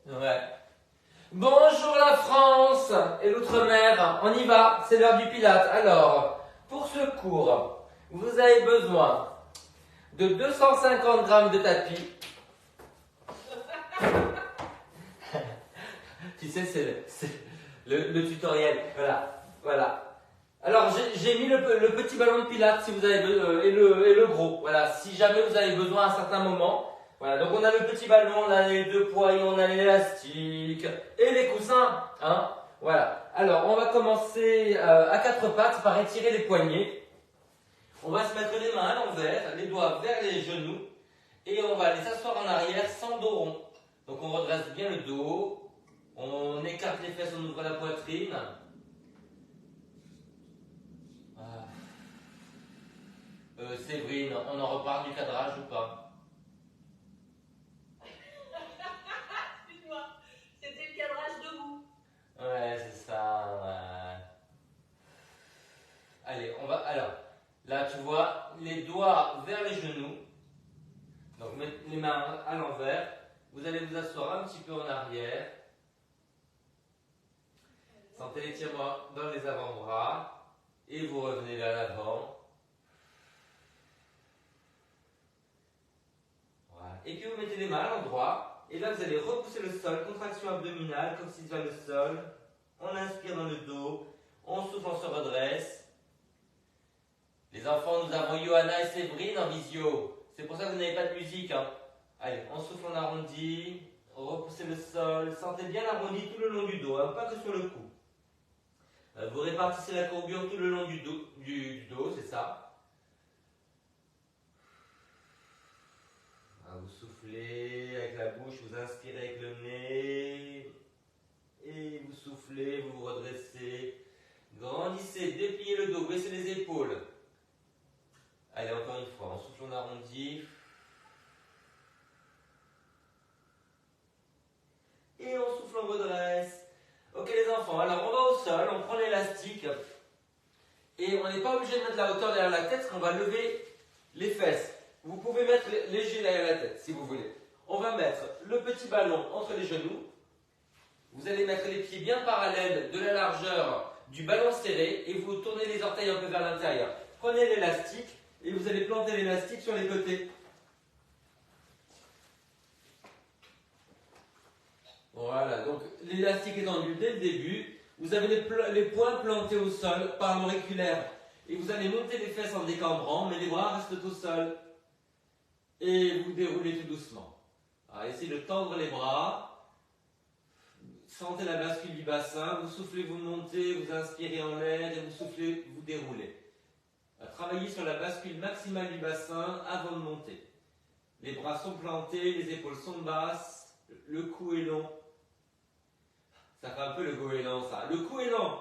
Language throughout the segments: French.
Ouais. Bonjour la France et l'outre-mer, on y va, c'est l'heure du Pilate. Alors, pour ce cours, vous avez besoin de 250 grammes de tapis. Tu sais, c'est le tutoriel. Voilà. Alors, j'ai mis le petit ballon de Pilate si vous avez et le gros. Voilà, si jamais vous avez besoin à un certain moment. Voilà, donc on a le petit ballon, on a les deux poignées, on a l'élastique et les coussins. Hein, voilà. Alors, on va commencer à quatre pattes par étirer les poignets. On va se mettre les mains à l'envers, les doigts vers les genoux et on va les asseoir en arrière sans dos rond. Donc on redresse bien le dos, on écarte les fesses, on ouvre la poitrine. Séverine, on en reparle du cadrage ou pas? Excuse-moi, c'était le cadrage debout. Ouais, c'est ça. Allez, on va. Alors, là, tu vois, les doigts vers les genoux. Donc, mettez les mains à l'envers. Vous allez vous asseoir un petit peu en arrière. Sentez l'étirement dans les avant-bras. Et vous revenez vers l'avant. Voilà. Et puis, vous mettez les mains à l'endroit. Et là, vous allez repousser le sol. Contraction abdominale, comme si vers le sol. On inspire dans le dos. On souffle, on se redresse. Les enfants, nous avons Johanna et Séverine en visio. C'est pour ça que vous n'avez pas de musique. Hein. Allez, on souffle, on arrondit. Repoussez le sol. Sentez bien l'arrondi tout le long du dos, hein, pas que sur le cou. Vous répartissez la courbure tout le long du dos, c'est ça. Vous soufflez avec la bouche, vous inspirez avec le nez. Et vous soufflez, vous vous redressez. Grandissez, dépliez le dos, baissez les épaules. Allez, encore une fois, on souffle, on arrondit. Et on souffle, on redresse. Ok les enfants, alors on va au sol, on prend l'élastique. Et on n'est pas obligé de mettre la hauteur derrière la tête, parce qu'on va lever les fesses. Vous pouvez mettre léger derrière la tête, si vous voulez. On va mettre le petit ballon entre les genoux. Vous allez mettre les pieds bien parallèles de la largeur du ballon serré et vous tournez les orteils un peu vers l'intérieur. Prenez l'élastique et vous allez planter l'élastique sur les côtés. Voilà, donc l'élastique est tendu dès le début. Vous avez les poings plantés au sol par l'auriculaire. Et vous allez monter les fesses en décambrant, mais les bras restent au sol. Et vous déroulez tout doucement. Alors, essayez de tendre les bras. Sentez la bascule du bassin. Vous soufflez, vous montez, vous inspirez en l'air et vous soufflez, vous déroulez. Travaillez sur la bascule maximale du bassin avant de monter. Les bras sont plantés, les épaules sont basses, le cou est long. Ça fait un peu le goéland, ça. Le cou est long.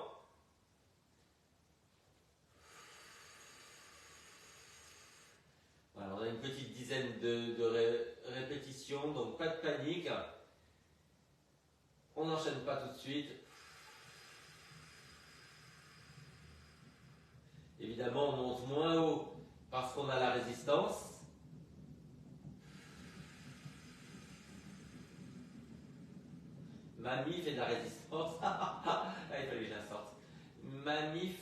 Voilà, on a une petite dizaine de répétitions, donc pas de panique. On n'enchaîne pas tout de suite. Évidemment, on monte moins haut parce qu'on a la résistance. Mamie fait de la résistance. Ah, il fallait que je la sorte. Mamie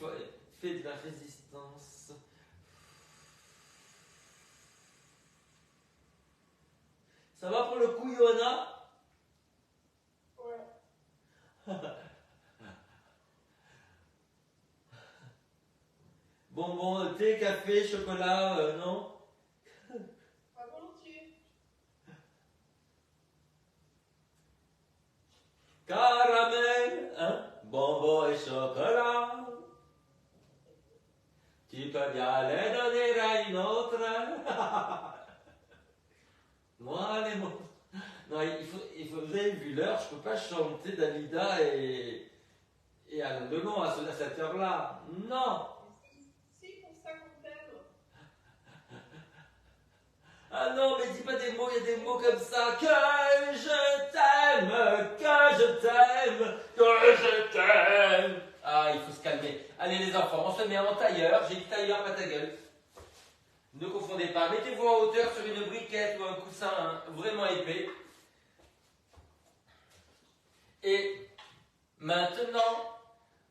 fait de la résistance. Ça va pour le coup, Johanna? Ouais. Bonbon, thé, café, chocolat, non? Pas volontiers. Caramel, hein? Bonbon et chocolat. Tu peux bien les donner à une autre. Moi, les mots. Non, vous avez vu l'heure, je ne peux pas chanter Dalida et Alain Delon à cette heure-là. Non! Si, pour ça qu'on t'aime. Ah non, mais dis pas des mots, il y a des mots comme ça. Que je t'aime, que je t'aime, que je t'aime. Ah, il faut se calmer. Allez les enfants, on se met en tailleur. J'ai dit tailleur, pas ta gueule. Ne confondez pas. Mettez-vous en hauteur sur une briquette ou un coussin vraiment épais. Et maintenant,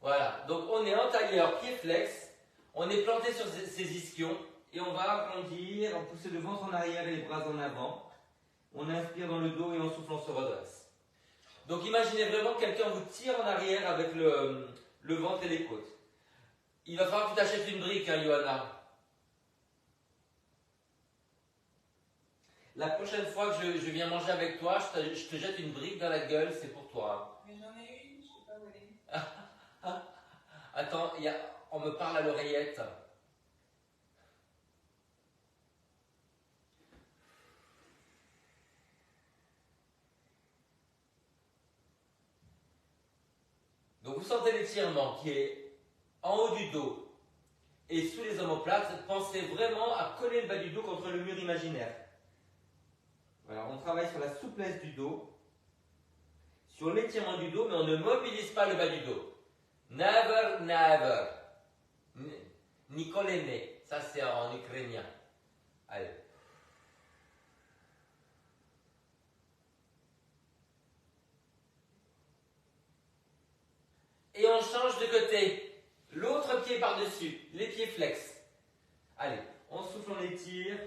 voilà. Donc on est en tailleur, pied flex. On est planté sur ces ischions. Et on va arrondir, on pousser le ventre en arrière et les bras en avant. On inspire dans le dos et en soufflant on se redresse. Donc imaginez vraiment que quelqu'un vous tire en arrière avec le ventre et les côtes. Il va falloir que tu t'achètes une brique, hein, Johanna. La prochaine fois que je viens manger avec toi, je te jette une brique dans la gueule, c'est pour toi. Mais j'en ai une, je sais pas où elle est. Attends, on me parle à l'oreillette. Donc vous sentez l'étirement qui est en haut du dos et sous les omoplates. Pensez vraiment à coller le bas du dos contre le mur imaginaire. Voilà, on travaille sur la souplesse du dos, sur l'étirement du dos, mais on ne mobilise pas le bas du dos. Never, never. Nikolene, ça c'est en ukrainien. Allez. Et on change de côté. L'autre pied par-dessus, les pieds flex. Allez, on souffle, on étire.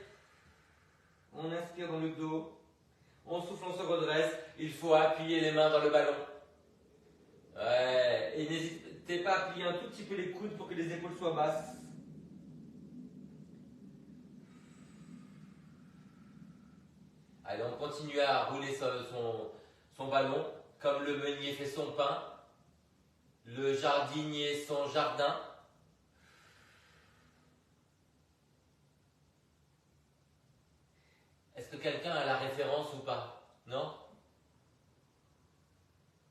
On inspire dans le dos. On souffle, on se redresse. Il faut appuyer les mains dans le ballon. Ouais. Et n'hésitez pas à plier un tout petit peu les coudes pour que les épaules soient basses. Allez, on continue à rouler son ballon comme le meunier fait son pain. Le jardinier son jardin. Est-ce que quelqu'un a la référence ou pas? Non?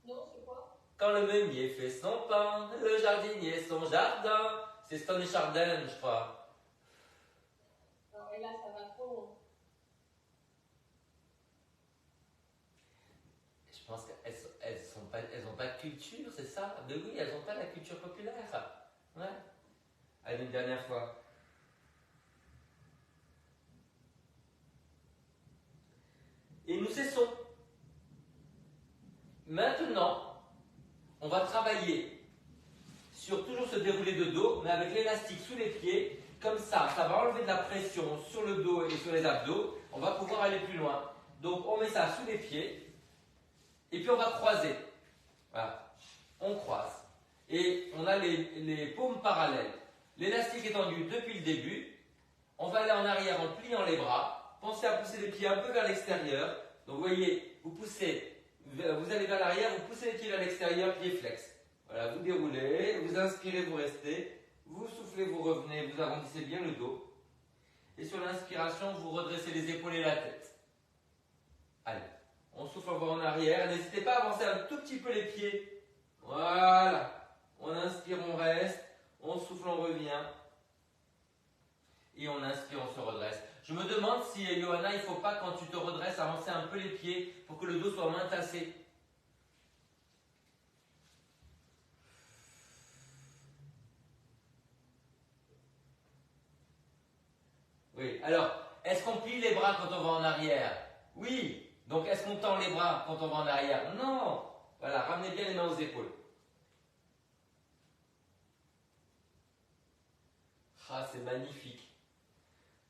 Non, c'est quoi? Quand le meunier fait son pain, le jardinier son jardin. C'est Stone Chardin, je crois. Non, et là, ça va trop loin. Je pense qu'elles n'ont pas de culture, c'est ça? Mais oui, elles n'ont pas la culture populaire. Ouais. Allez, une dernière fois. Et nous cessons. Maintenant, on va travailler sur toujours ce déroulé de dos, mais avec l'élastique sous les pieds. Comme ça va enlever de la pression sur le dos et sur les abdos. On va pouvoir aller plus loin. Donc, on met ça sous les pieds. Et puis, on va croiser. Voilà. On croise. Et on a les paumes parallèles. L'élastique est tendu depuis le début. On va aller en arrière en pliant les bras. Pensez à pousser les pieds un peu vers l'extérieur. Donc, vous voyez, vous allez vers l'arrière, vous poussez les pieds vers l'extérieur, pied flex. Voilà, vous déroulez, vous inspirez, vous restez. Vous soufflez, vous revenez, vous arrondissez bien le dos. Et sur l'inspiration, vous redressez les épaules et la tête. Allez, on souffle, on va en arrière. N'hésitez pas à avancer un tout petit peu les pieds. Voilà. On inspire, on reste. On souffle, on revient. Et on inspire, on se redresse. Je me demande si, Johanna, il ne faut pas, quand tu te redresses, avancer un peu les pieds pour que le dos soit moins tassé. Oui, alors, est-ce qu'on plie les bras quand on va en arrière? Oui. Donc, est-ce qu'on tend les bras quand on va en arrière? Non. Voilà, ramenez bien les mains aux épaules. Ah, c'est magnifique.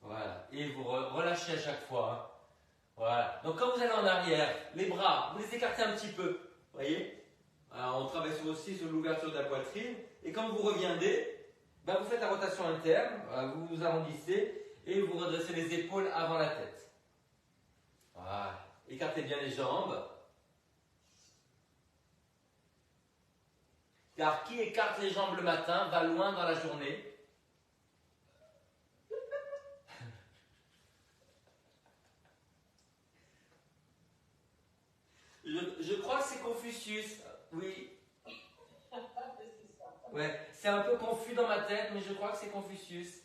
Voilà. Et vous relâchez à chaque fois. Hein. Voilà. Donc, quand vous allez en arrière, les bras, vous les écartez un petit peu. Vous voyez? Alors, on travaille aussi sur l'ouverture de la poitrine. Et quand vous reviendrez, ben, vous faites la rotation interne. Voilà, vous vous arrondissez. Et vous redressez les épaules avant la tête. Voilà. Écartez bien les jambes. Car qui écarte les jambes le matin va loin dans la journée. Je crois que c'est Confucius. Oui. Ouais, c'est un peu confus dans ma tête, mais je crois que c'est Confucius.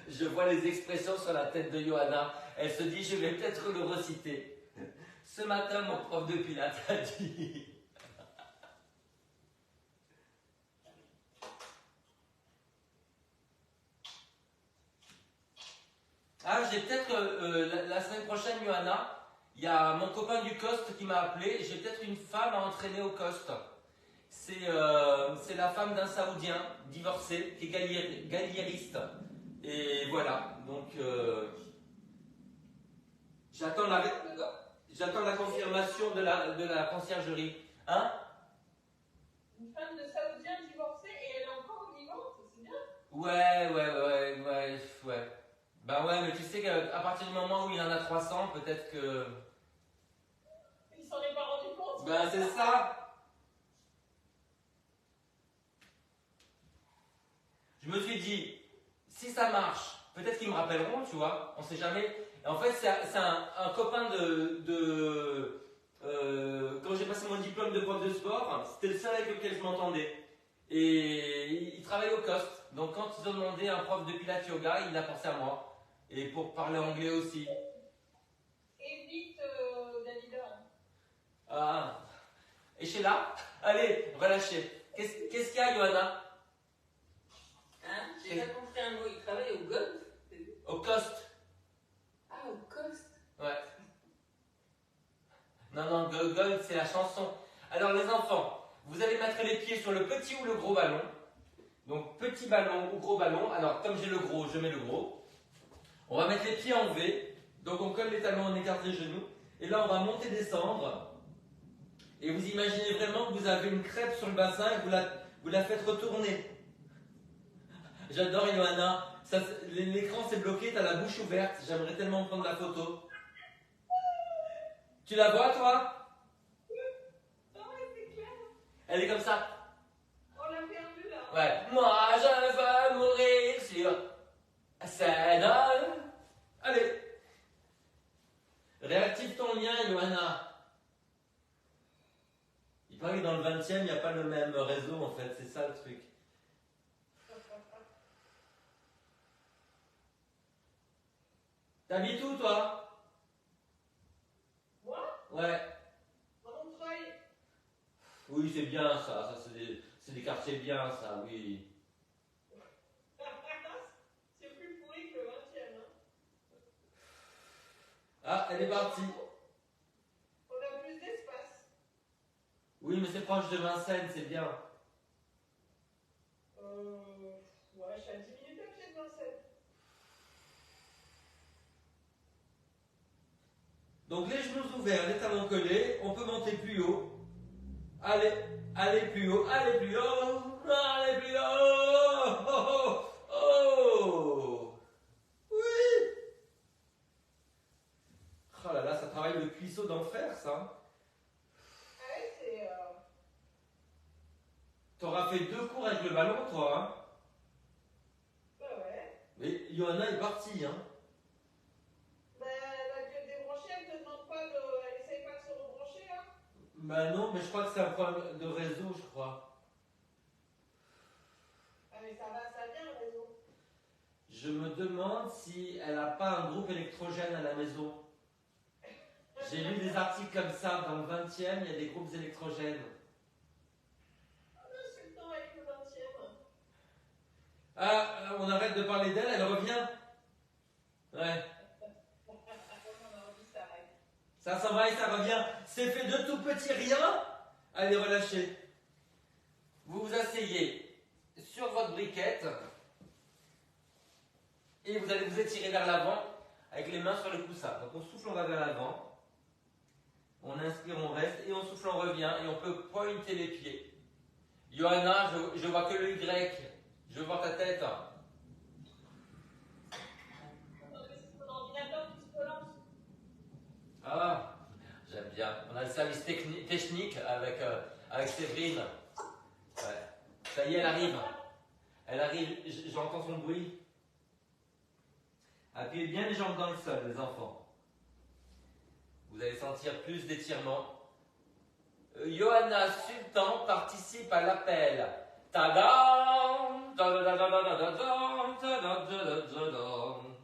Je vois les expressions sur la tête de Johanna. Elle se dit, je vais peut-être le reciter. Ce matin, mon prof de pilates a dit... Ah, j'ai peut-être la semaine prochaine, Johanna, il y a mon copain du Coste qui m'a appelé. J'ai peut-être une femme à entraîner au Coste. C'est la femme d'un Saoudien divorcé qui est galliériste. Et voilà, donc j'attends la confirmation de la conciergerie. Hein? Une femme de Saoudien divorcée et elle est encore vivante, c'est bien. Ouais. Ben ouais, mais tu sais qu'à partir du moment où il y en a 300, peut-être que... Il s'en est pas rendu compte. Ben c'est ça. Je me suis dit, si ça marche, peut-être qu'ils me rappelleront, tu vois, on sait jamais. Et en fait, c'est un copain quand j'ai passé mon diplôme de prof de sport, c'était le seul avec lequel je m'entendais. Et il travaille au Coste. Donc quand ils ont demandé un prof de pilates yoga, il a pensé à moi. Et pour parler anglais aussi. Évite Dalida. Ah. Et Sheila, allez, relâchez. Qu'est-ce qu'il y a, Johanna? Hein? J'ai pas compris un mot. Il travaille au golf? Au Coste. Ah, au Coste? Ouais. Non, Gold, c'est la chanson. Alors les enfants, vous allez mettre les pieds sur le petit ou le gros ballon. Donc petit ballon ou gros ballon. Alors comme j'ai le gros, je mets le gros. On va mettre les pieds en V. Donc on colle les talons, on écarte les genoux. Et là on va monter, descendre. Et vous imaginez vraiment que vous avez une crêpe sur le bassin et vous la faites retourner. J'adore Johanna. L'écran s'est bloqué, t'as la bouche ouverte. J'aimerais tellement prendre la photo. Tu la vois toi? Ah ouais, c'est clair. Elle est comme ça. On l'a perdu là. Ouais. Moi je veux mourir sur scène. Allez. Réactive ton lien, Johanna. Il paraît que dans le 20e, il n'y a pas le même réseau en fait. C'est ça le truc. T'habites où toi? Moi, Ouais. dans mon travail. Oui, c'est bien ça. Ça c'est des quartiers bien ça, oui. C'est plus pourri que le 20e. Hein. Ah, elle est partie. On a plus d'espace. Oui, mais c'est proche de Vincennes, c'est bien. Ouais, je suis à 10 minutes à pied de Vincennes. Donc les genoux ouverts, les talons collés, on peut monter plus haut. Allez plus haut, allez plus haut, allez plus haut. Oh, oh, oh. Oui. Oh là là, ça travaille le cuisseau d'enfer, ça. Ah ouais, c'est... T'auras fait 2 cours avec le ballon, toi, hein. Bah ouais. Mais Johanna est partie, hein. Bah, la gueule débranchée, elle te demande pas de... Elle essaye pas de se rebrancher, là. Bah non, mais je crois que c'est un problème de réseau, je crois. Ah mais ça va, ça vient le réseau. Je me demande si elle n'a pas un groupe électrogène à la maison. J'ai lu des articles comme ça, dans le 20e, il y a des groupes électrogènes. On a su le temps avec le 20e. Ah, on arrête de parler d'elle, elle revient. Ouais, On a envie, ça arrête. ça s'en va et ça revient. C'est fait de tout petit rien. Allez, relâchez. Vous vous asseyez sur votre briquette et vous allez vous étirer vers l'avant avec les mains sur le coussin. Donc on souffle, on va vers l'avant. On inspire, on reste et on souffle, on revient et on peut pointer les pieds. Johanna, je vois que le Y. Je vois ta tête. Attends, mais c'est ton ordinateur qui se relance. Ah, j'aime bien. On a le service technique avec Séverine. Ouais. Ça y est, elle arrive. Elle arrive, j'entends son bruit. Appuyez bien les jambes dans le sol, les enfants. Vous allez sentir plus d'étirement. Johanna Sultan participe à l'appel. Tadam! Tadadadadadadam, tadadadadadam.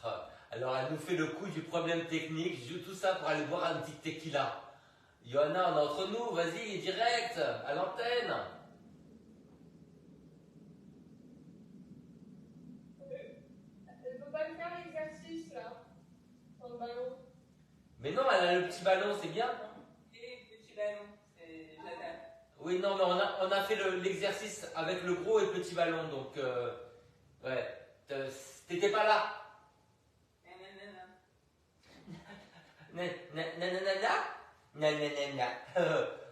Ah, alors elle nous fait le coup du problème technique. Je joue tout ça pour aller boire un petit tequila. Johanna, on est entre nous, vas-y, direct, à l'antenne. Mais non, elle a le petit ballon, c'est bien. Et le petit ballon, j'adore. Oui, non, mais on a fait l'exercice avec le gros et le petit ballon, donc ouais, t'étais pas là. Nanana. Nanana.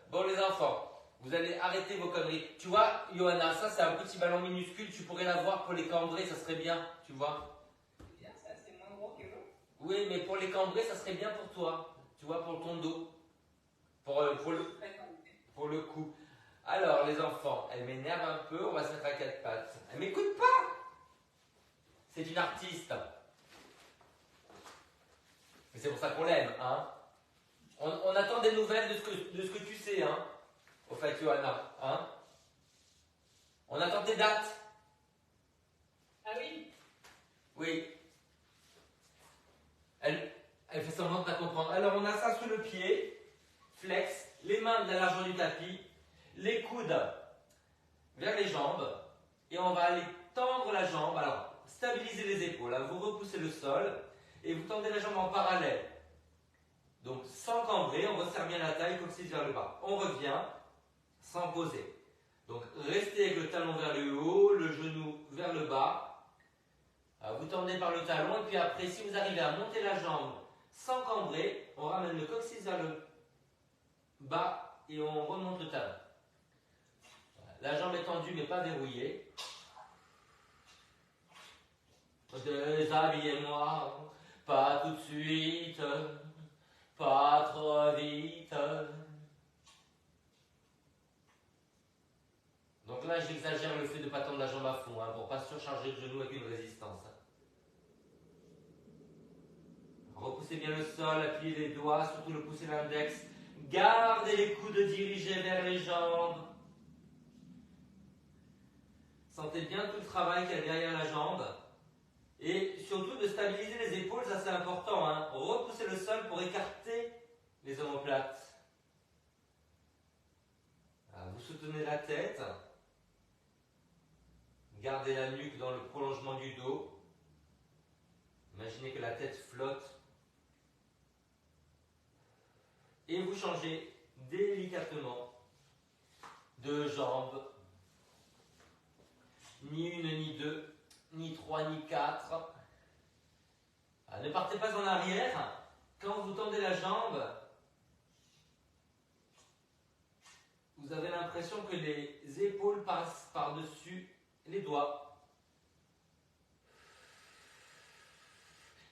Bon les enfants, vous allez arrêter vos conneries. Tu vois, Johanna, ça c'est un petit ballon minuscule, tu pourrais l'avoir pour les cambrer, ça serait bien, tu vois. C'est bien ça, c'est moins gros que l'autre. Oui, mais pour les cambrer, ça serait bien pour toi, tu vois, pour ton dos, pour le cou. Alors les enfants, elle m'énerve un peu, on va se mettre à quatre pattes. Elle m'écoute pas. C'est une artiste. Et c'est pour ça qu'on l'aime, hein. On attend des nouvelles de ce que tu sais, hein. Au fait, Johanna, hein. On attend tes dates. Ah oui? Oui. Elle fait semblant de pas comprendre. Alors, on a ça sous le pied, flex, les mains de la largeur du tapis, les coudes vers les jambes, et on va aller tendre la jambe. Alors, stabilisez les épaules, hein. Vous repoussez le sol, et vous tendez la jambe en parallèle. Donc, sans cambrer, on resserre bien la taille, coccyx vers le bas. On revient, sans poser. Donc, restez avec le talon vers le haut, le genou vers le bas. Vous tendez par le talon, et puis après, si vous arrivez à monter la jambe sans cambrer, on ramène le coccyx vers le bas, et on remonte le talon. La jambe est tendue, mais pas verrouillée. Déshabillez-moi, pas tout de suite. Pas trop vite. Donc là, j'exagère le fait de ne pas tendre la jambe à fond, hein, pour ne pas surcharger le genou avec une résistance. Repoussez bien le sol, appuyez les doigts, surtout le pouce et l'index. Gardez les coudes dirigés vers les jambes. Sentez bien tout le travail qu'il y a derrière la jambe. Et surtout de stabiliser les épaules, ça c'est important, hein. Repoussez le sol pour écarter les omoplates. Vous soutenez la tête. Gardez la nuque dans le prolongement du dos. Imaginez que la tête flotte. Et vous changez délicatement de jambe. Ni une, ni deux, ni trois, ni quatre. Ne partez pas en arrière. Quand vous tendez la jambe, vous avez l'impression que les épaules passent par-dessus les doigts.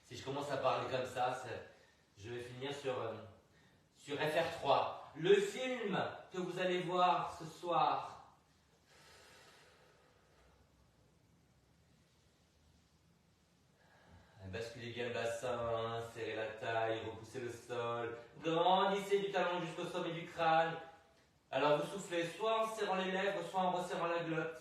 Si je commence à parler comme ça, je vais finir sur FR3. Le film que vous allez voir ce soir. Basculez bien le bassin, serrez la taille, repoussez le sol, grandissez du talon jusqu'au sommet du crâne. Alors vous soufflez soit en serrant les lèvres, soit en resserrant la glotte.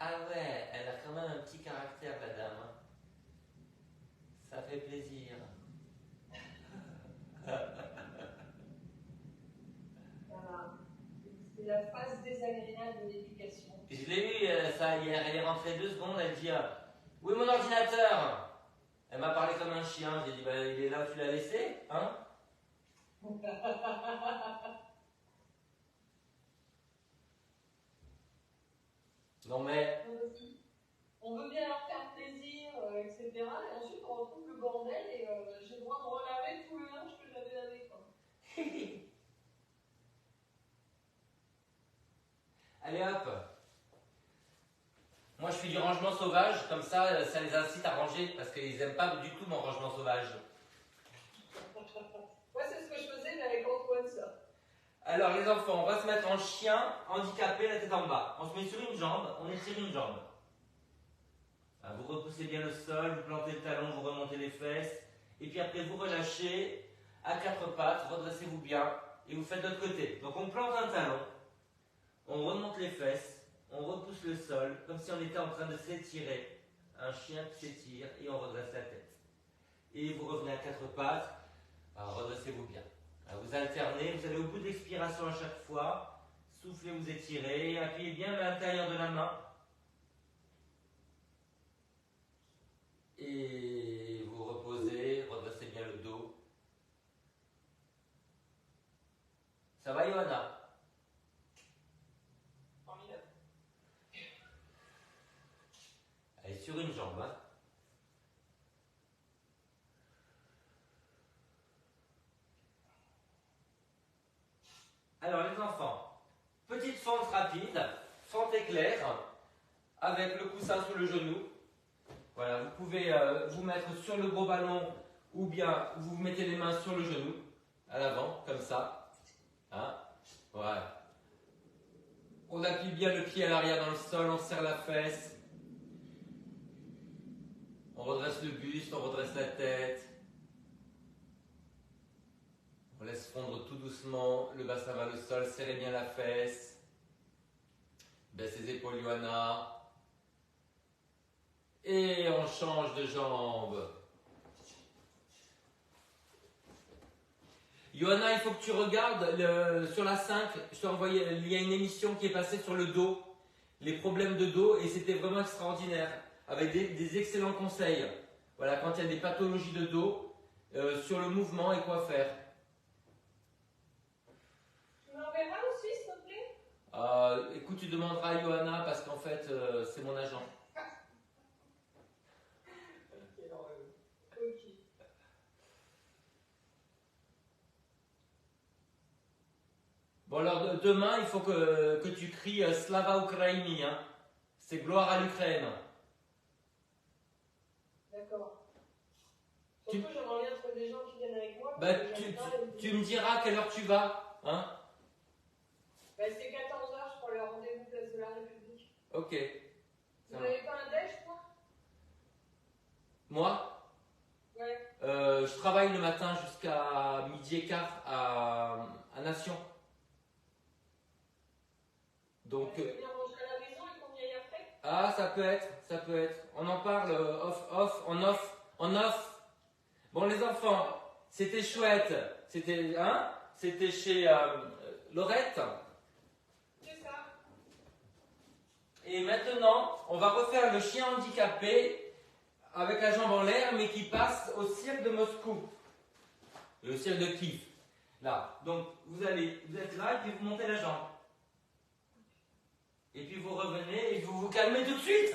Ah ouais, elle a quand même un petit caractère, la dame. Hein. Ça fait plaisir. Voilà. C'est la phase désagréable de l'éducation. Je l'ai eu, ça hier, elle est rentrée 2 secondes, elle dit où est mon ordinateur? Elle m'a parlé comme un chien, j'ai dit bah, il est là où tu l'as laissé, hein? Non mais... On veut bien leur faire plaisir, etc. Et ensuite on retrouve le bordel et j'ai le droit de relaver tout le linge que j'avais lavé. Allez hop. Moi je fais du rangement sauvage, comme ça les incite à ranger, parce qu'ils n'aiment pas du tout mon rangement sauvage. Moi c'est ce que je faisais mais avec Antoine ça. Alors les enfants, on va se mettre en chien, handicapé, la tête en bas. On se met sur une jambe, on étire une jambe. Vous repoussez bien le sol, vous plantez le talon, vous remontez les fesses. Et puis après vous relâchez à 4 pattes, redressez-vous bien et vous faites de l'autre côté. Donc on plante un talon, on remonte les fesses, on repousse le sol, comme si on était en train de s'étirer un chien qui s'étire et on redresse la tête. Et vous revenez à quatre pattes, alors redressez-vous bien. Alors vous alternez, vous allez au bout de l'expiration à chaque fois, soufflez, vous étirez, appuyez bien à l'intérieur de la main. Et vous reposez, redressez bien le dos. Ça va, Johanna? Formidable. Allez, sur une jambe. Hein. Alors, les enfants, petite fente rapide, fente éclair, avec le coussin sous le genou. Voilà, vous pouvez vous mettre sur le gros ballon ou bien vous mettez les mains sur le genou, à l'avant, comme ça. Hein, voilà. On appuie bien le pied à l'arrière dans le sol, on serre la fesse. On redresse le buste, on redresse la tête. On laisse fondre tout doucement le bassin vers le sol, serrez bien la fesse. Baisse les épaules, Johanna. Et on change de jambe. Johanna, il faut que tu regardes sur la 5, je t'ai envoyé, il y a une émission qui est passée sur le dos, les problèmes de dos, et c'était vraiment extraordinaire, avec des excellents conseils. Voilà, quand il y a des pathologies de dos, sur le mouvement et quoi faire. Tu m'enverras aussi, s'il te plaît? Écoute, tu demanderas à Johanna parce qu'en fait, c'est mon agent. Ok. Bon alors demain, il faut que tu cries Slava Ukraini, hein. C'est gloire à l'Ukraine. D'accord. Surtout, j'aimerais bien trouver des gens qui viennent avec moi. Bah, tu me diras à quelle heure tu vas, hein. Bah, c'est 14h, je crois, le rendez-vous place de la République. Ok. Vous n'avez pas un déj, toi? Moi, Ouais. je travaille le matin jusqu'à midi et quart à Nation. Donc, Tu veux venir manger à la maison et qu'on y aille après? ah, ça peut être. On en parle en off. Bon, les enfants, c'était chouette. C'était chez Laurette. C'est ça. Et maintenant, on va refaire le chien handicapé avec la jambe en l'air, mais qui passe au cirque de Moscou. Le cirque de Kiev. Là. Donc, vous êtes là et puis vous montez la jambe. Et puis vous revenez et vous vous calmez tout de suite.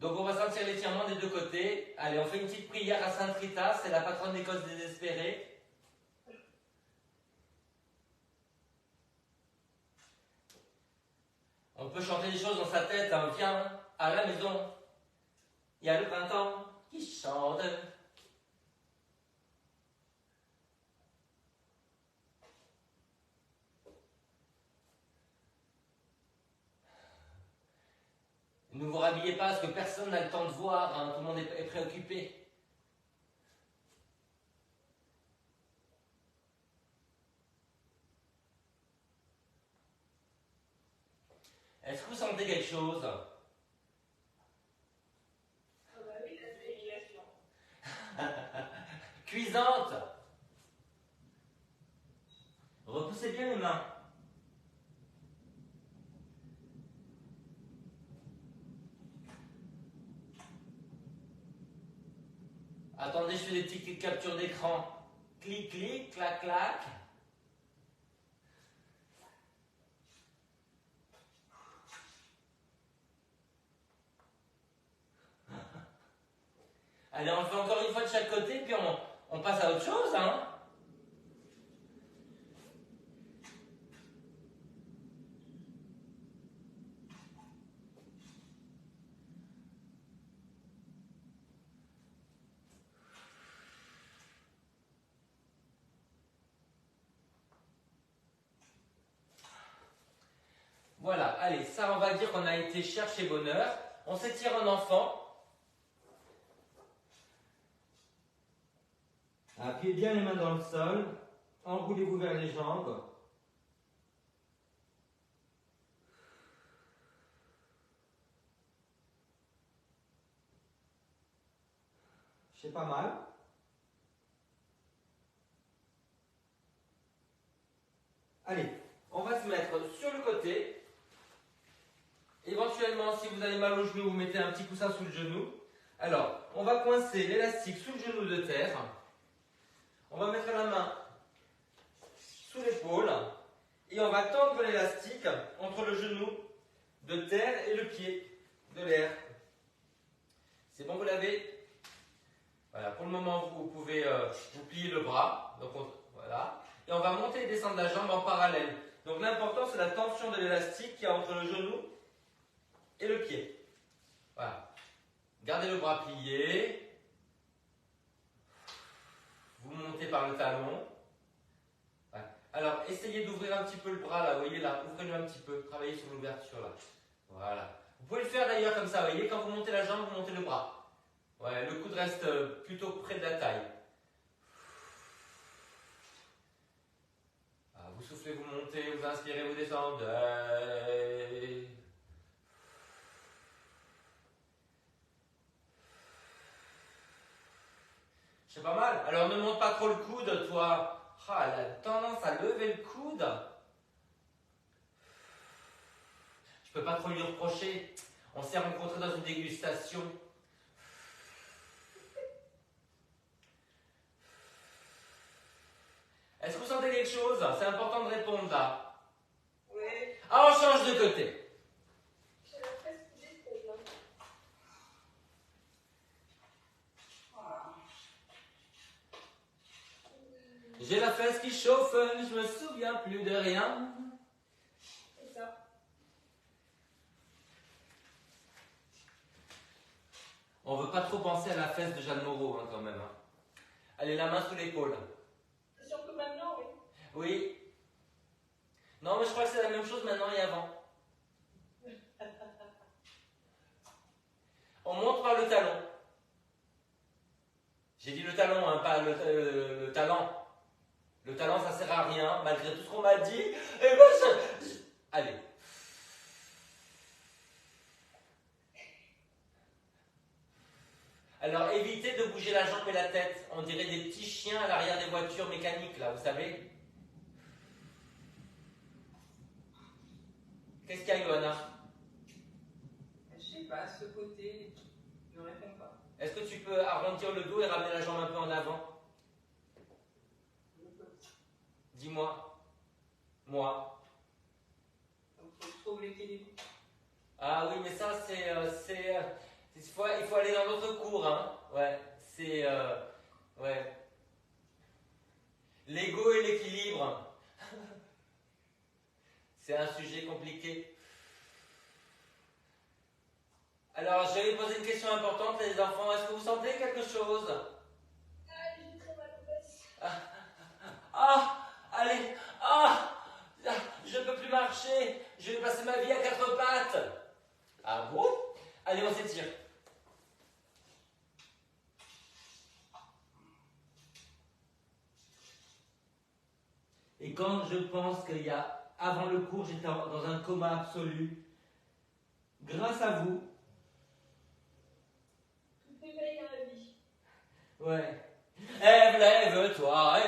Donc on va sentir l'étirement des deux côtés. Allez, on fait une petite prière à Sainte Rita, c'est la patronne des causes désespérées. On peut chanter des choses dans sa tête, hein. Viens à la maison. Il y a le printemps qui chante. Ne vous rhabillez pas parce que personne n'a le temps de voir, hein. Tout le monde est préoccupé. Est-ce que vous sentez quelque chose? Ah bah oui, la circulation. Cuisante. Repoussez bien les mains. Attendez, je fais des petites captures d'écran. Clic, clic, clac, clac. Allez, on le fait encore une fois de chaque côté, puis on passe à autre chose, hein. Voilà, allez, ça on va dire qu'on a été chercher bonheur. On s'étire en enfant. Appuyez bien les mains dans le sol. Enroulez-vous vers les jambes. 1, C'est pas mal. Allez, on va se mettre sur le côté. Éventuellement, si vous avez mal au genou, vous mettez un petit coussin sous le genou. Alors, on va coincer l'élastique sous le genou de terre. On va mettre la main sous l'épaule. Et on va tendre l'élastique entre le genou de terre et le pied de l'air. C'est bon, vous l'avez? Voilà, pour le moment, vous pouvez vous plier le bras. Donc, voilà. Et on va monter et descendre la jambe en parallèle. Donc, l'important, c'est la tension de l'élastique qu'il y a entre le genou et le pied. Voilà. Gardez le bras plié. Vous montez par le talon. Voilà. Alors, essayez d'ouvrir un petit peu le bras là. Vous voyez là, ouvrez-le un petit peu. Travaillez sur l'ouverture là. Voilà. Vous pouvez le faire d'ailleurs comme ça. Vous voyez, quand vous montez la jambe, vous montez le bras. Ouais, le coude reste plutôt près de la taille. Ah, vous soufflez, vous montez, vous inspirez, vous descendez. C'est pas mal. Alors ne monte pas trop le coude, toi. Ah, elle a tendance à lever le coude. Je peux pas trop lui reprocher. On s'est rencontrés dans une dégustation. Est-ce que vous sentez quelque chose? C'est important de répondre là. Oui. Ah, on change de côté. J'ai la fesse qui décolle. Voilà. J'ai la fesse qui chauffe, je me souviens plus de rien. C'est ça. On veut pas trop penser à la fesse de Jeanne Moreau hein, quand même. Hein. Allez, la main sous l'épaule. C'est sûr que maintenant, oui. Oui. Non, mais je crois que c'est la même chose maintenant et avant. On monte par le talon. J'ai dit le talon, hein, pas le talent. Le talent, ça sert à rien, malgré tout ce qu'on m'a dit. Et ben, allez. Alors, évitez de bouger la jambe et la tête. On dirait des petits chiens à l'arrière des voitures mécaniques, là, vous savez. Qu'est-ce qu'il y a, Johanna? Je sais pas, ce côté, ne réponds pas. Est-ce que tu peux arrondir le dos et ramener la jambe un peu en avant? Dis-moi. Moi. Donc, faut que je trouve l'équilibre. Ah oui, mais ça, il faut aller dans l'autre cours, hein. Ouais, c'est... ouais. L'ego et l'équilibre. C'est un sujet compliqué. Alors, je vais vous poser une question importante, les enfants. Est-ce que vous sentez quelque chose? Ah, j'ai très mal aux fesses. Ah, allez, ah, je ne peux plus marcher. Je vais passer ma vie à quatre pattes. Ah bon? Allez, on s'étire. Et quand je pense qu'il y a, avant le cours, j'étais dans un coma absolu, grâce à vous, Tout est meilleur à la vie. ouais. Ève, lève-toi.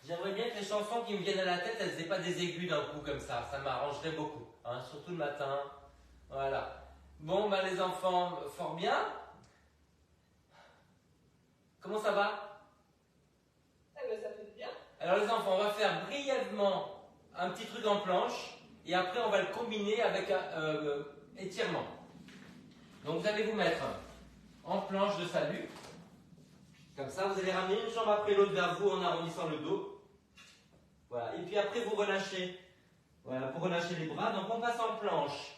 J'aimerais bien que les chansons qui me viennent à la tête, elles n'aient pas des aigus d'un coup comme ça. Ça m'arrangerait beaucoup, hein, surtout le matin. Voilà. Bon, ben les enfants, fort bien. Comment ça va? Ah ben ça fait bien. Alors les enfants, on va faire brièvement un petit truc en planche et après on va le combiner avec un étirement. Donc vous allez vous mettre en planche de salut. Comme ça, vous allez ramener une jambe après l'autre vers vous en arrondissant le dos. Voilà. Et puis après, vous relâchez. Voilà, pour relâcher les bras. Donc on passe en planche.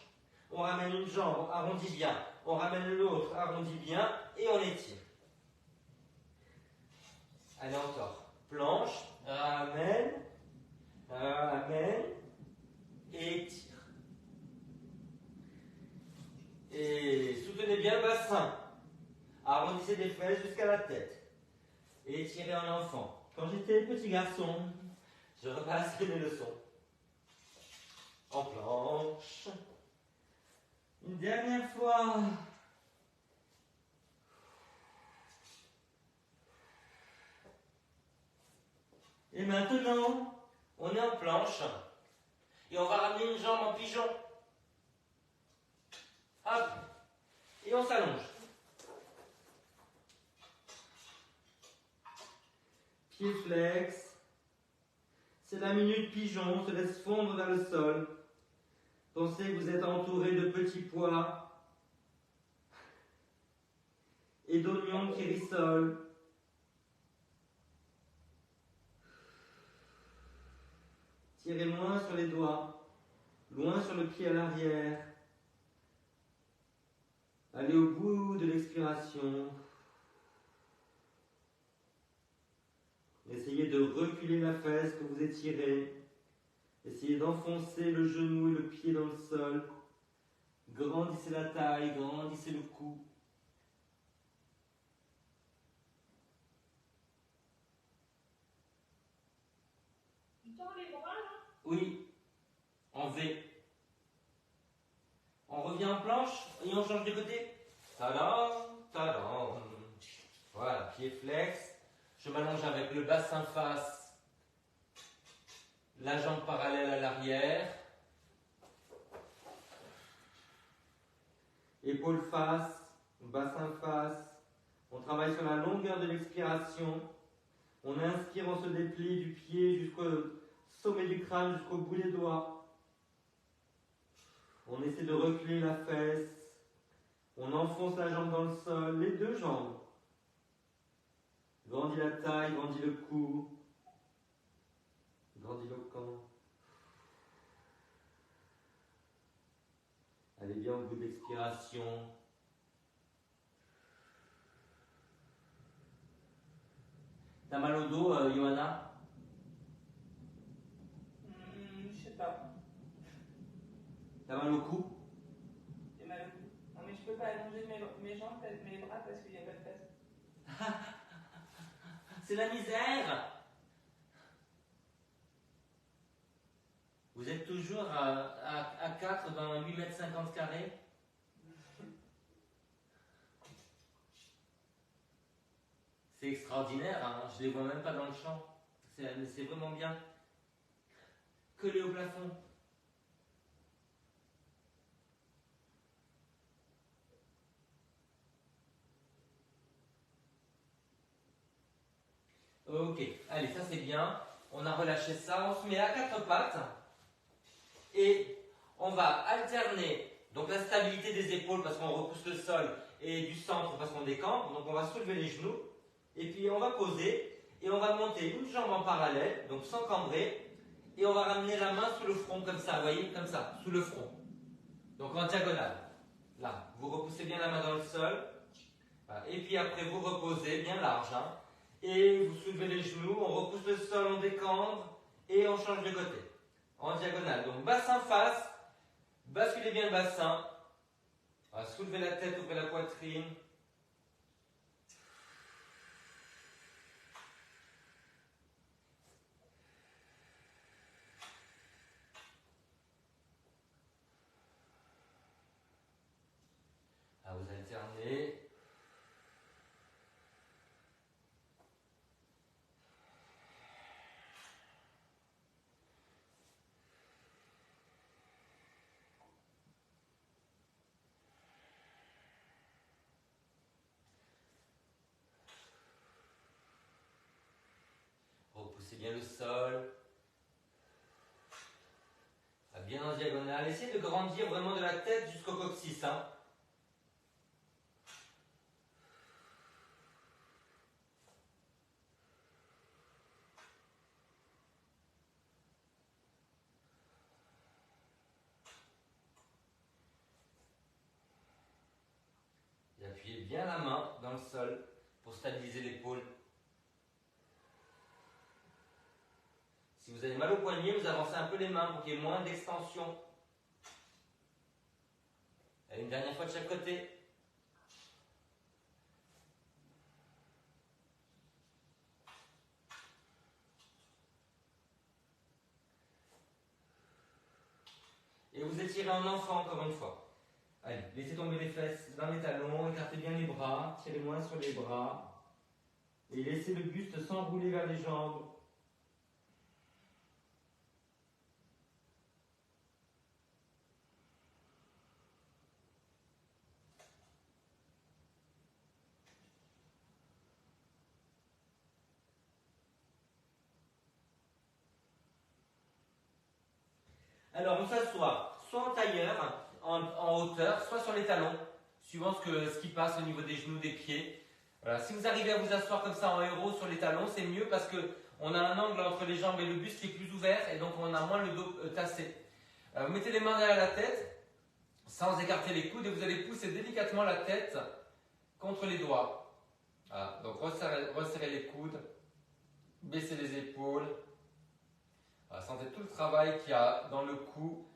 On ramène une jambe, arrondit bien. On ramène l'autre, arrondit bien. Et on étire. Allez, encore. Planche, ramène, ramène, et étire. Et soutenez bien le bassin. Arrondissez les fesses jusqu'à la tête. Et étirez en enfant. Quand j'étais petit garçon, je repasse mes leçons. en planche. Une dernière fois. Et maintenant, on est en planche. Et on va ramener une jambe en pigeon. Hop. Et on s'allonge. Pied flex. C'est la minute pigeon, on se laisse fondre vers le sol. Pensez que vous êtes entouré de petits pois et d'oignons qui rissolent. Tirez loin sur les doigts, loin sur le pied à l'arrière. Allez au bout de l'expiration. Essayez de reculer la fesse que vous étirez. Essayez d'enfoncer le genou et le pied dans le sol. Grandissez la taille, grandissez le cou. Tu tends les bras là? Oui, en V. On revient en planche et on change de côté. Tadam, tadam. Voilà, pied flex. Je m'allonge avec le bassin face, la jambe parallèle à l'arrière, épaule face, bassin face. On travaille sur la longueur de l'expiration. On inspire, on se déplie du pied jusqu'au sommet du crâne, jusqu'au bout des doigts. On essaie de reculer la fesse. On enfonce la jambe dans le sol, les deux jambes. Grandis la taille, grandis le cou, grandis le camp. Allez bien au bout de l'expiration. T'as mal au dos, Johanna? Je sais pas. T'as mal au cou? J'ai mal au cou. Non, mais je peux pas allonger mes jambes, mes bras parce qu'il n'y a pas de place. C'est la misère! Vous êtes toujours à 4 dans 8,50 m carrés? C'est extraordinaire, hein, je les vois même pas dans le champ. C'est vraiment bien. Collé au plafond. Ok, allez, ça c'est bien. On a relâché ça. On se met à quatre pattes. Et on va alterner donc la stabilité des épaules parce qu'on repousse le sol et du centre parce qu'on décampe. Donc on va soulever les genoux. Et puis on va poser et on va monter une jambe en parallèle, donc sans cambrer. Et on va ramener la main sous le front comme ça, vous voyez, comme ça, sous le front. Donc en diagonale. Là, vous repoussez bien la main dans le sol. Voilà. Et puis après vous reposez bien large. Hein. Et vous soulevez les genoux, on repousse le sol, on décambre et on change de côté. En diagonale. Donc bassin face, basculez bien le bassin. Voilà, soulevez la tête, ouvrez la poitrine. Là, vous alternez. Repoussez bien le sol. Bien en diagonale. Essayez de grandir vraiment de la tête jusqu'au coccyx. Hein. Et appuyez bien la main dans le sol pour stabiliser l'épaule. Si vous avez mal au poignet, vous avancez un peu les mains pour qu'il y ait moins d'extension. Et une dernière fois de chaque côté. Et vous étirez en enfant encore une fois. Allez, laissez tomber les fesses dans les talons, écartez bien les bras, tirez moins sur les bras. Et laissez le buste s'enrouler vers les jambes. Alors, on s'assoit soit en tailleur, en hauteur, soit sur les talons, suivant ce qui passe au niveau des genoux, des pieds. Voilà. Si vous arrivez à vous asseoir comme ça en héros sur les talons, c'est mieux parce qu'on a un angle entre les jambes et le buste qui est plus ouvert et donc on a moins le dos tassé. Vous mettez les mains derrière la tête, sans écarter les coudes, et vous allez pousser délicatement la tête contre les doigts. Voilà. Donc resserrez les coudes, baissez les épaules. Voilà, sentez tout le travail qu'il y a dans le cou,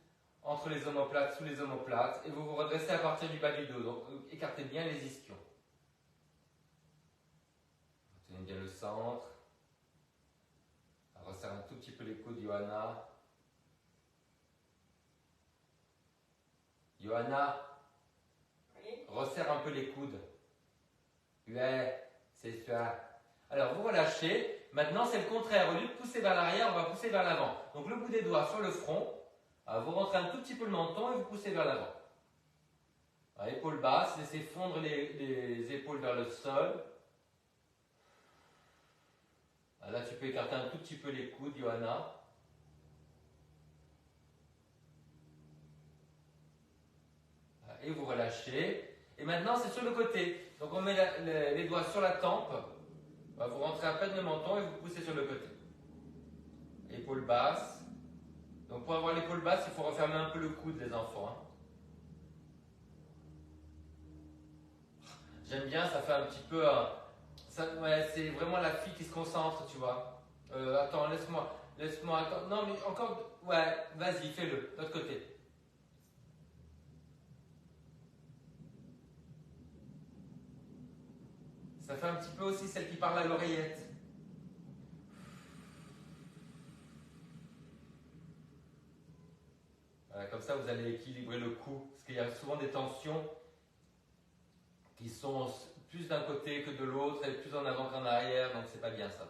entre les omoplates, sous les omoplates, et vous vous redressez à partir du bas du dos. Donc écartez bien les ischions. Tenez bien le centre. Resserrez un tout petit peu les coudes, Johanna. Johanna, Oui. resserre un peu les coudes. Ouais, c'est ça. Alors vous relâchez. Maintenant c'est le contraire. Au lieu de pousser vers l'arrière, on va pousser vers l'avant. Donc le bout des doigts sur le front. Vous rentrez un tout petit peu le menton et vous poussez vers l'avant. Épaules basses, laissez fondre les épaules vers le sol. Là tu peux écarter un tout petit peu les coudes, Johanna. Et vous relâchez. Et maintenant c'est sur le côté. Donc on met les doigts sur la tempe. Vous rentrez à peine le menton et vous poussez sur le côté. Épaules basses. Donc pour avoir l'épaule basse, il faut refermer un peu le coude, les enfants. Hein. J'aime bien, ça fait un petit peu... ouais, c'est vraiment la fille qui se concentre, tu vois. Attends, laisse-moi, attends. Non, mais encore... Ouais, vas-y, fais-le, de l'autre côté. Ça fait un petit peu aussi celle qui parle à l'oreillette. Voilà, comme ça, vous allez équilibrer le cou. Parce qu'il y a souvent des tensions qui sont plus d'un côté que de l'autre, et plus en avant qu'en arrière, donc c'est pas bien ça.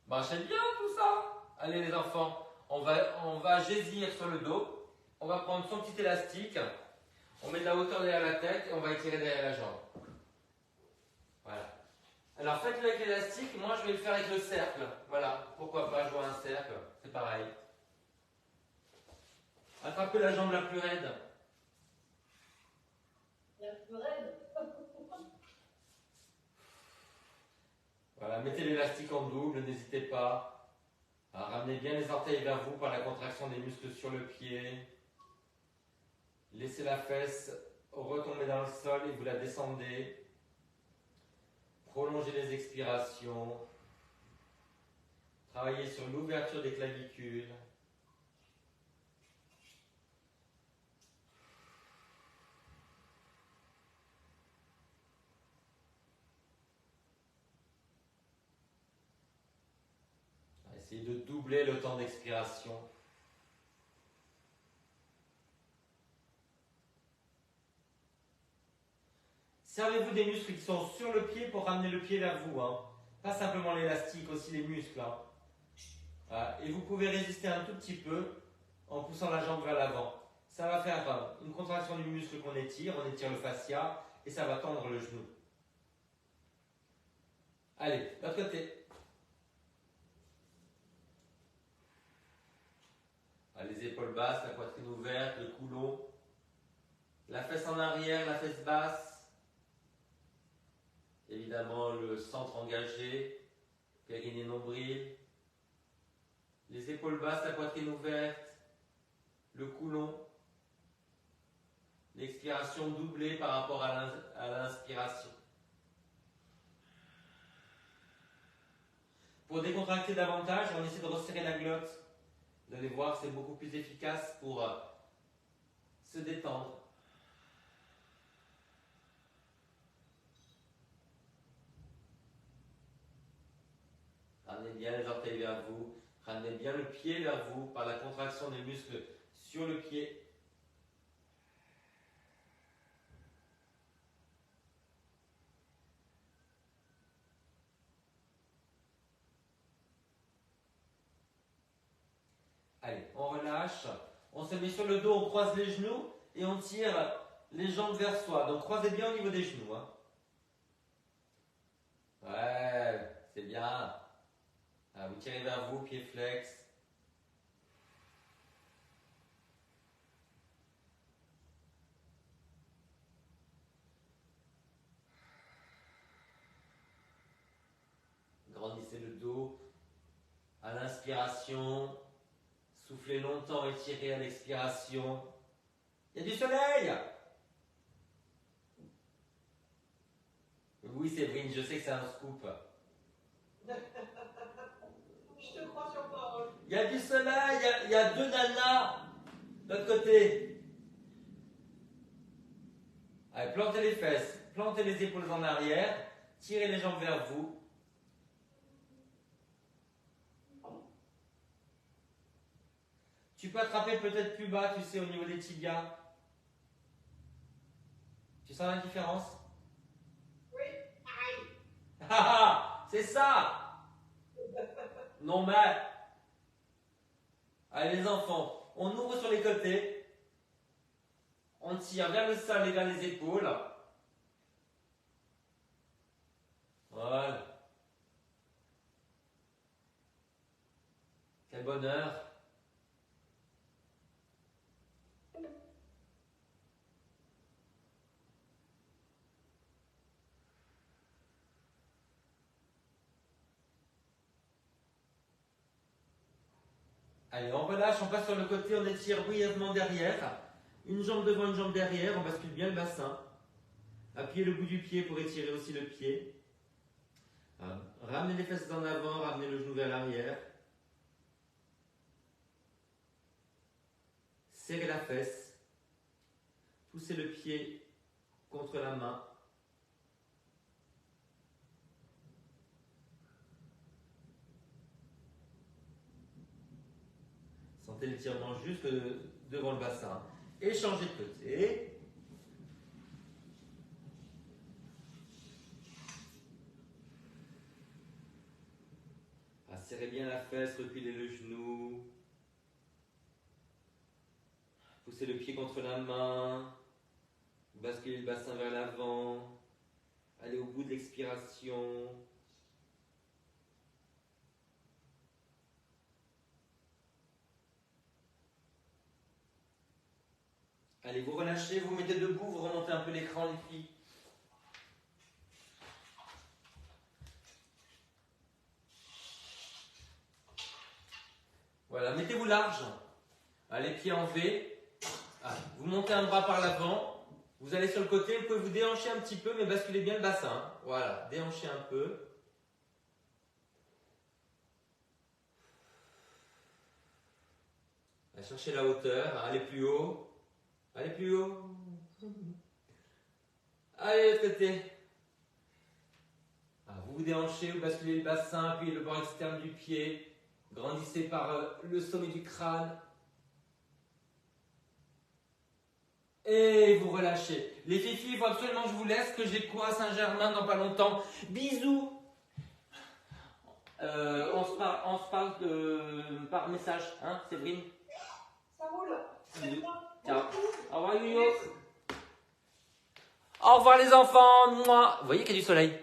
Marchez bien tout ça. Allez les enfants, on va gésir sur le dos. On va prendre son petit élastique. On met de la hauteur derrière la tête et on va étirer derrière la jambe. Voilà. Alors faites-le avec l'élastique, moi je vais le faire avec le cercle. Voilà, pourquoi pas jouer un cercle, c'est pareil. Attrapez la jambe la plus raide. La plus raide. Voilà, mettez l'élastique en double, n'hésitez pas. Ramenez bien les orteils vers vous par la contraction des muscles sur le pied. Laissez la fesse retomber dans le sol et vous la descendez. Prolongez les expirations. Travaillez sur l'ouverture des clavicules. Essayez de doubler le temps d'expiration. Servez-vous des muscles qui sont sur le pied pour ramener le pied vers vous. Hein. Pas simplement l'élastique, aussi les muscles. Hein. Voilà. Et vous pouvez résister un tout petit peu en poussant la jambe vers l'avant. Ça va faire une contraction du muscle qu'on étire, on étire le fascia et ça va tendre le genou. Allez, l'autre côté. Les épaules basses, la poitrine ouverte, le cou long. La fesse en arrière, la fesse basse. Évidemment, le centre engagé, périnée nombril. Les épaules basses, la poitrine ouverte, le cou long. L'expiration doublée par rapport à l'inspiration. Pour décontracter davantage, on essaie de resserrer la glotte. Vous allez voir, c'est beaucoup plus efficace pour se détendre. Ramenez bien les orteils vers vous. Ramenez bien le pied vers vous par la contraction des muscles sur le pied. Allez, on relâche. On se met sur le dos, on croise les genoux et on tire les jambes vers soi. Donc croisez bien au niveau des genoux. Hein. Ouais, c'est bien. Ah, vous tirez vers vous, pied flex. Grandissez le dos. À l'inspiration, soufflez longtemps, étirez à l'expiration. Il y a du soleil! Oui, Séverine, je sais que c'est un scoop. Je te crois sur parole. Il y a du soleil, il y a 2 nanas de l'autre côté. Allez, plantez les fesses, plantez les épaules en arrière, tirez les jambes vers vous. Tu peux attraper peut-être plus bas, tu sais, au niveau des tibias. Tu sens la différence? Oui, aïe. C'est ça! Non mais... Allez les enfants, on ouvre sur les côtés. On tire vers le sol et vers les épaules. Voilà. Quel bonheur. Allez, on relâche, on passe sur le côté, on étire brièvement derrière. Une jambe devant, une jambe derrière, on bascule bien le bassin. Appuyez le bout du pied pour étirer aussi le pied. Ramenez les fesses en avant, ramenez le genou vers l'arrière. Serrez la fesse. Poussez le pied contre la main. Sentez l'étirement jusque devant le bassin. Et changez de côté. Serrez bien la fesse, reculez le genou. Poussez le pied contre la main. Basculez le bassin vers l'avant. Allez au bout de l'expiration. Allez, vous relâchez, vous mettez debout, vous remontez un peu l'écran, les filles. Voilà, mettez-vous large. Les pieds en V. Vous montez un bras par l'avant. Vous allez sur le côté, vous pouvez vous déhancher un petit peu, mais basculez bien le bassin. Voilà, déhanchez un peu. Allez, cherchez la hauteur, allez plus haut. Allez plus haut. Allez, de l'autre côté. Vous vous déhanchez, vous basculez le bassin, appuyez le bord externe du pied. Grandissez par le sommet du crâne. Et vous relâchez. Les filles, il faut absolument que je vous laisse, que j'ai cours à Saint-Germain dans pas longtemps. Bisous. On se parle par message, hein, Séverine? Ça roule. Bisous. Ciao. Au revoir, Yoyo. Au revoir les enfants. Mouah. Vous voyez qu'il y a du soleil.